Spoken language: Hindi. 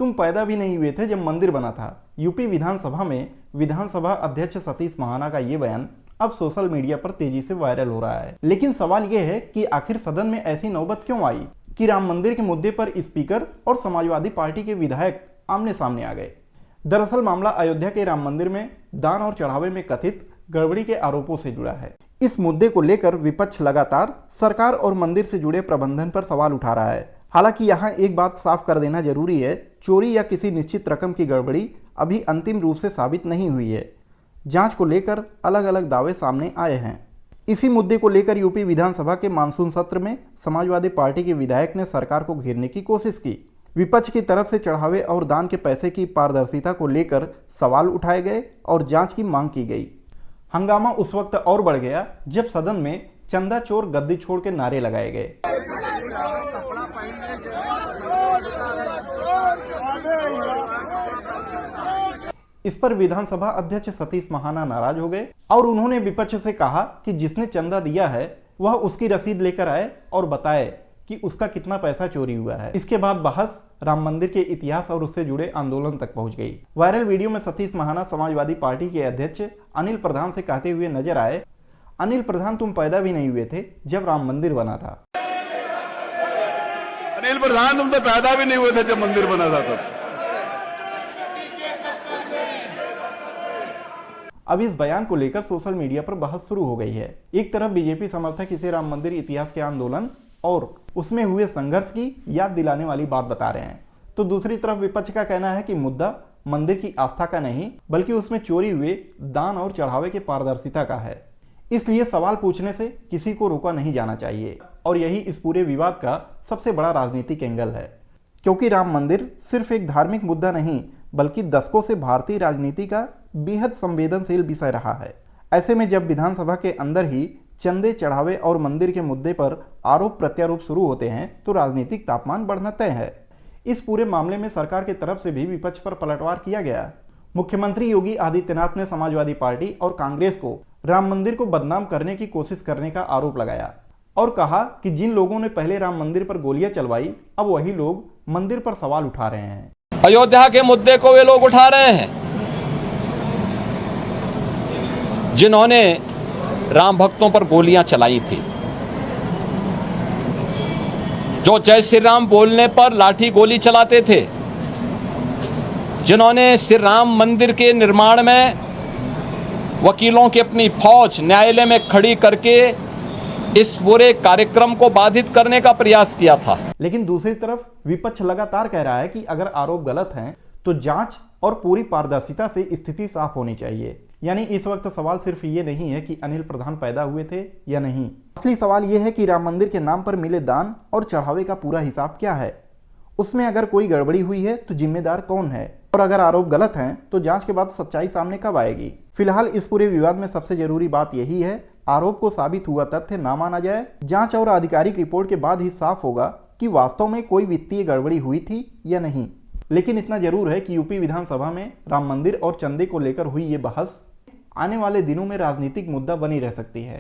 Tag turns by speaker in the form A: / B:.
A: तुम पैदा भी नहीं हुए थे जब मंदिर बना था। यूपी विधानसभा में विधानसभा अध्यक्ष सतीश महाना का ये बयान अब सोशल मीडिया पर तेजी से वायरल हो रहा है। लेकिन सवाल यह है कि आखिर सदन में ऐसी नौबत क्यों आई कि राम मंदिर के मुद्दे पर स्पीकर और समाजवादी पार्टी के विधायक आमने सामने आ गए। दरअसल मामला अयोध्या के राम मंदिर में दान और चढ़ावे में कथित गड़बड़ी के आरोपों से जुड़ा है। इस मुद्दे को लेकर विपक्ष लगातार सरकार और मंदिर से जुड़े प्रबंधन पर सवाल उठा रहा है। हालांकि यहाँ एक बात साफ कर देना जरूरी है, चोरी या किसी निश्चित रकम की गड़बड़ी अभी अंतिम रूप से साबित नहीं हुई है। जांच को लेकर अलग अलग दावे सामने आए हैं। इसी मुद्दे को लेकर यूपी विधानसभा के मानसून सत्र में समाजवादी पार्टी के विधायक ने सरकार को घेरने की कोशिश की। विपक्ष की तरफ से चढ़ावे और दान के पैसे की पारदर्शिता को लेकर सवाल उठाए गए और जांच की मांग की गई। हंगामा उस वक्त और बढ़ गया जब सदन में चंदा चोर गद्दी छोड़ के नारे लगाए गए। इस पर विधानसभा अध्यक्ष सतीश महाना नाराज हो गए और उन्होंने विपक्ष से कहा कि जिसने चंदा दिया है वह उसकी रसीद लेकर आए और बताए कि उसका कितना पैसा चोरी हुआ है। इसके बाद बहस राम मंदिर के इतिहास और उससे जुड़े आंदोलन तक पहुंच गई। वायरल वीडियो में सतीश महाना समाजवादी पार्टी के अध्यक्ष अनिल प्रधान से कहते हुए नजर आए, अनिल प्रधान तुम पैदा भी नहीं हुए थे जब राम मंदिर बना था।
B: अनिल प्रधान तुम तो पैदा भी नहीं हुए थे जब मंदिर बना था तब।
A: अब इस बयान को लेकर सोशल मीडिया पर बहस शुरू हो गई है। एक तरफ बीजेपी समर्थक इसे राम मंदिर इतिहास के आंदोलन और उसमें हुए संघर्ष की याद दिलाने वाली बात बता रहे हैं, तो दूसरी तरफ विपक्ष का कहना है कि मुद्दा मंदिर की आस्था का नहीं बल्कि उसमें चोरी हुए दान और चढ़ावे के पारदर्शिता का है। इसलिए सवाल पूछने से किसी को रोका नहीं जाना चाहिए और यही इस पूरे विवाद का सबसे बड़ा राजनीतिक एंगल है, क्योंकि राम मंदिर सिर्फ एक धार्मिक मुद्दा नहीं बल्कि दशकों से भारतीय राजनीति का बेहद संवेदनशील विषय रहा है। ऐसे में जब विधानसभा के अंदर ही चंदे चढ़ावे और मंदिर के मुद्दे पर आरोप प्रत्यारोप शुरू होते हैं तो राजनीतिक तापमान बढ़ना तय है। इस पूरे मामले में सरकार की तरफ से भी विपक्ष पर पलटवार किया गया। मुख्यमंत्री योगी आदित्यनाथ ने समाजवादी पार्टी और कांग्रेस को राम मंदिर को बदनाम करने की कोशिश करने का आरोप लगाया और कहा कि जिन लोगों ने पहले राम मंदिर पर गोलियां चलवाई अब वही लोग मंदिर पर सवाल उठा रहे हैं।
C: अयोध्या के मुद्दे को वे लोग उठा रहे हैं जिन्होंने राम भक्तों पर गोलियां चलाई थी, जो जय श्री राम बोलने पर लाठी गोली चलाते थे, जिन्होंने श्री राम मंदिर के निर्माण में वकीलों की अपनी फौज न्यायालय में खड़ी करके इस पूरे कार्यक्रम को बाधित करने का प्रयास किया था।
A: लेकिन दूसरी तरफ विपक्ष लगातार कह रहा है कि अगर आरोप गलत हैं तो जांच और पूरी पारदर्शिता से स्थिति साफ होनी चाहिए। यानी इस वक्त सवाल सिर्फ ये नहीं है कि अनिल प्रधान पैदा हुए थे या नहीं, असली सवाल ये है कि राम मंदिर के नाम पर मिले दान और चढ़ावे का पूरा हिसाब क्या है, उसमें अगर कोई गड़बड़ी हुई है तो जिम्मेदार कौन है, और अगर आरोप गलत हैं तो जांच के बाद सच्चाई सामने कब आएगी। फिलहाल इस पूरे विवाद में सबसे जरूरी बात यही है, आरोप को साबित हुआ तथ्य ना माना जाए। जांच और आधिकारिक रिपोर्ट के बाद ही साफ होगा कि वास्तव में कोई वित्तीय गड़बड़ी हुई थी या नहीं। लेकिन इतना जरूर है कि यूपी विधानसभा में राम मंदिर और चंदे को लेकर हुई ये बहस आने वाले दिनों में राजनीतिक मुद्दा बनी रह सकती है।